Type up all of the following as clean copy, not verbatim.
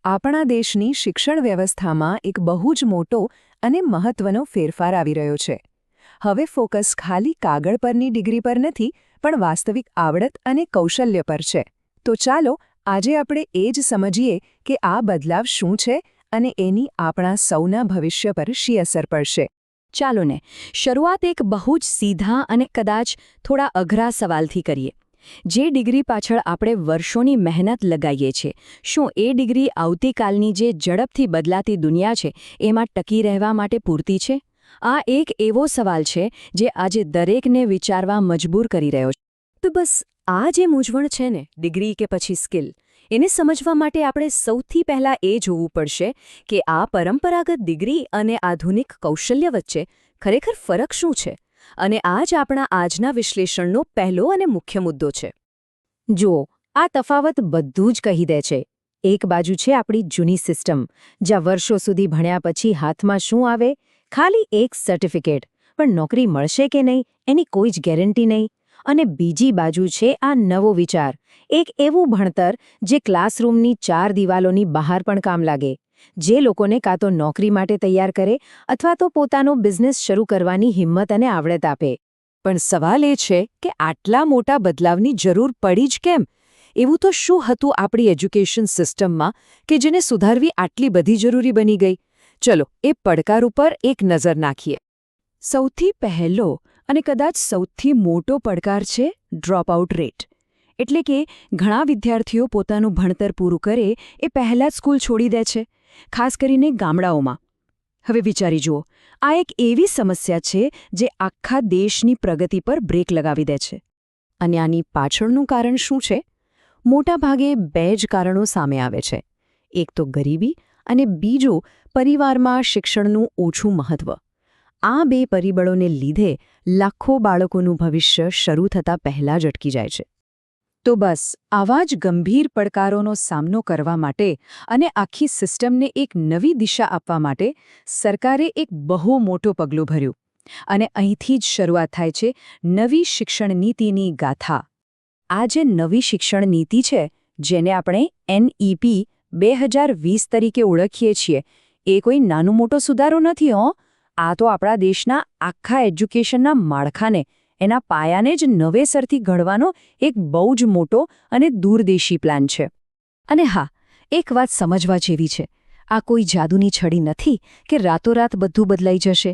આપણા દેશની શિક્ષણ વ્યવસ્થામાં એક બહુ જ મોટો અને મહત્વનો ફેરફાર આવી રહ્યો છે. હવે ફોકસ ખાલી કાગળ પરની ડિગ્રી પર નથી, પણ વાસ્તવિક આવડત અને કૌશલ્ય પર છે. તો ચાલો આજે આપણે એ જ સમજીએ કે આ બદલાવ શું છે અને એની આપણા સૌના ભવિષ્ય પર શી અસર પડશે. ચાલો ને શરૂઆત એક બહુ જ સીધા અને કદાચ થોડા અઘરા સવાલથી કરીએ. જે ડિગ્રી પાછળ આપણે વર્ષોની મહેનત લગાવીએ છીએ, શું એ ડિગ્રી આવતીકાલની જે ઝડપથી બદલાતી દુનિયા છે એમાં ટકી રહેવા માટે પૂરતી છે? આ એક એવો સવાલ છે જે આજે દરેકને વિચારવા મજબૂર કરી રહ્યો છે. તો બસ આ જે મૂંઝવણ છે ને, ડિગ્રી કે પછી સ્કિલ, એને સમજવા માટે આપણે સૌથી પહેલાં એ જોવું પડશે કે આ પરંપરાગત ડિગ્રી અને આધુનિક કૌશલ્ય વચ્ચે ખરેખર ફરક શું છે. અને આ જ આપણા આજના વિશ્લેષણનો પહેલો અને મુખ્ય મુદ્દો છે. જુઓ, આ તફાવત બધું જ કહી દે છે. એક બાજુ છે આપણી જૂની સિસ્ટમ, જ્યાં વર્ષો સુધી ભણ્યા પછી હાથમાં શું આવે? ખાલી એક સર્ટિફિકેટ, પણ નોકરી મળશે કે નહીં એની કોઈ જ ગેરંટી નહીં. અને બીજી બાજુ છે આ નવો વિચાર, એક એવું ભણતર જે ક્લાસરૂમની 4 દિવાલોની બહાર પણ કામ લાગે, જે લોકોને કાં તો નોકરી માટે તૈયાર કરે અથવા તો પોતાનો બિઝનેસ શરૂ કરવાની હિંમત અને આવડત આપે. પણ સવાલ એ છે કે આટલા મોટા બદલાવની જરૂર પડી જ કેમ? એવું તો શું હતું આપણી એજ્યુકેશન સિસ્ટમમાં કે જેને સુધારવી આટલી બધી જરૂરી બની ગઈ? ચલો એ પડકાર ઉપર એક નજર નાખીએ. સૌથી પહેલો અને કદાચ સૌથી મોટો પડકાર છે ડ્રોપઆઉટ રેટ. એટલે કે ઘણા વિદ્યાર્થીઓ પોતાનું ભણતર પૂરું કરે એ પહેલાં જ સ્કૂલ છોડી દે છે, ખાસ કરીને ગામડાઓમાં. હવે વિચારી જુઓ, આ એક એવી સમસ્યા છે જે આખા દેશની પ્રગતિ પર બ્રેક લગાવી દે છે. અને આની પાછળનું કારણ શું છે? મોટાભાગે 2 જ કારણો સામે આવે છે. એક તો ગરીબી અને બીજું પરિવારમાં શિક્ષણનું ઓછું મહત્વ. આ 2 પરિબળોને લીધે લાખો બાળકોનું ભવિષ્ય શરૂ થતાં પહેલાં જ અટકી જાય છે. તો બસ આવા જ ગંભીર પડકારોનો સામનો કરવા માટે અને આખી સિસ્ટમને એક નવી દિશા આપવા માટે સરકારે એક બહુ મોટું પગલું ભર્યું. અને અહીંથી જ શરૂઆત થાય છે નવી શિક્ષણ નીતિની ગાથા. આ જે નવી શિક્ષણ નીતિ છે, જેને આપણે NEP 2020 તરીકે ઓળખીએ છીએ, એ કોઈ નાનો મોટો સુધારો નથી હો. આ તો આપણા દેશના આખા એજ્યુકેશનના માળખાને, એના પાયાને જ નવેસરથી ઘડવાનો એક બહુ જ મોટો અને દૂરદેશી પ્લાન છે. અને હા, એક વાત સમજવા જેવી છે, આ કોઈ જાદુની છડી નથી કે રાતોરાત બધું બદલાઈ જશે.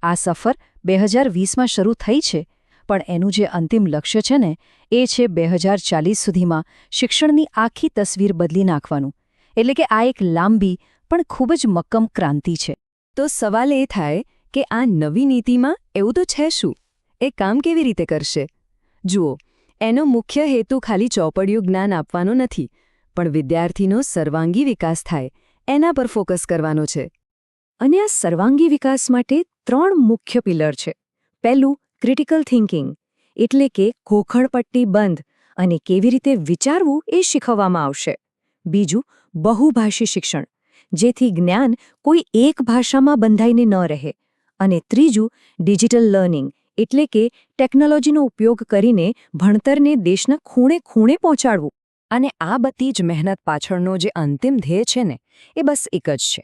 આ સફર 2020માં શરૂ થઈ છે, પણ એનું જે અંતિમ લક્ષ્ય છે ને, એ છે 2040 સુધીમાં શિક્ષણની આખી તસવીર બદલી નાખવાનું. એટલે કે આ એક લાંબી પણ ખૂબ જ મક્કમ ક્રાંતિ છે. તો સવાલ એ થાય કે આ નવી નીતિમાં એવું તો છે શું? એ કામ કેવી રીતે કરશે? જુઓ, એનો મુખ્ય હેતુ ખાલી ચોપડિયું જ્ઞાન આપવાનો નથી, પણ વિદ્યાર્થીનો સર્વાંગી વિકાસ થાય એના પર ફોકસ કરવાનો છે. અને આ સર્વાંગી વિકાસ માટે 3 મુખ્ય પિલર છે. પહેલું, ક્રિટિકલ થિંકિંગ, એટલે કે ખોખણપટ્ટી બંધ અને કેવી રીતે વિચારવું એ શીખવવામાં આવશે. બીજું, બહુભાષી શિક્ષણ, જેથી જ્ઞાન કોઈ એક ભાષામાં બંધાઈને ન રહે. અને ત્રીજું, ડિજિટલ લર્નિંગ, એટલે કે ટેકનોલોજીનો ઉપયોગ કરીને ભણતરને દેશના ખૂણે ખૂણે પહોંચાડવું. અને આ બધી જ મહેનત પાછળનો જે અંતિમ ધ્યેય છે ને, એ બસ એક જ છે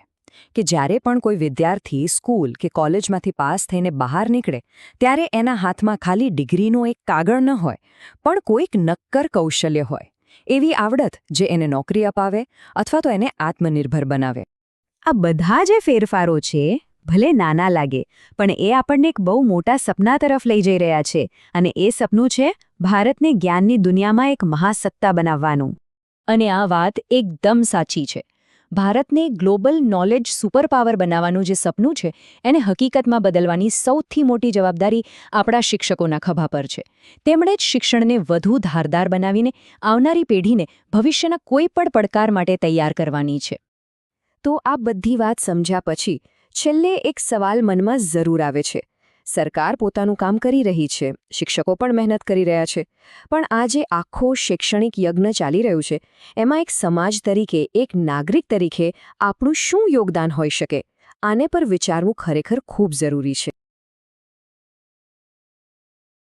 કે જ્યારે પણ કોઈ વિદ્યાર્થી સ્કૂલ કે કોલેજમાંથી પાસ થઈને બહાર નીકળે, ત્યારે એના હાથમાં ખાલી ડિગ્રીનો એક કાગળ ન હોય, પણ કોઈક નક્કર કૌશલ્ય હોય. એવી આવડત જે એને નોકરી અપાવે અથવા તો એને આત્મનિર્ભર બનાવે. આ બધા જે ફેરફારો છે, ભલે નાના લાગે, પણ એ આપણને એક બહુ મોટા સપના તરફ લઈ જઈ રહ્યા છે. અને એ સપનું છે ભારતને જ્ઞાનની દુનિયામાં એક મહાસત્તા બનાવવાનું. અને આ વાત એકદમ સાચી છે. ભારતને ગ્લોબલ નોલેજ સુપરપાવર બનાવવાનું જે સપનું છે, એને હકીકતમાં બદલવાની સૌથી મોટી જવાબદારી આપણા શિક્ષકોના ખભા પર છે. તેમણે જ શિક્ષણને વધુ ધારદાર બનાવીને આવનારી પેઢીને ભવિષ્યના કોઈ પણ પડકાર માટે તૈયાર કરવાની છે. તો આ બધી વાત સમજ્યા પછી છેલ્લે એક સવાલ મનમાં જરૂર આવે છે. સરકાર પોતાનું કામ કરી રહી છે, શિક્ષકો પણ મહેનત કરી રહ્યા છે, પણ આ જે આખો શૈક્ષણિક યજ્ઞ ચાલી રહ્યું છે, એમાં એક સમાજ તરીકે, એક નાગરિક તરીકે આપણું શું યોગદાન હોઈ શકે? આને પર વિચારવું ખરેખર ખૂબ જરૂરી છે.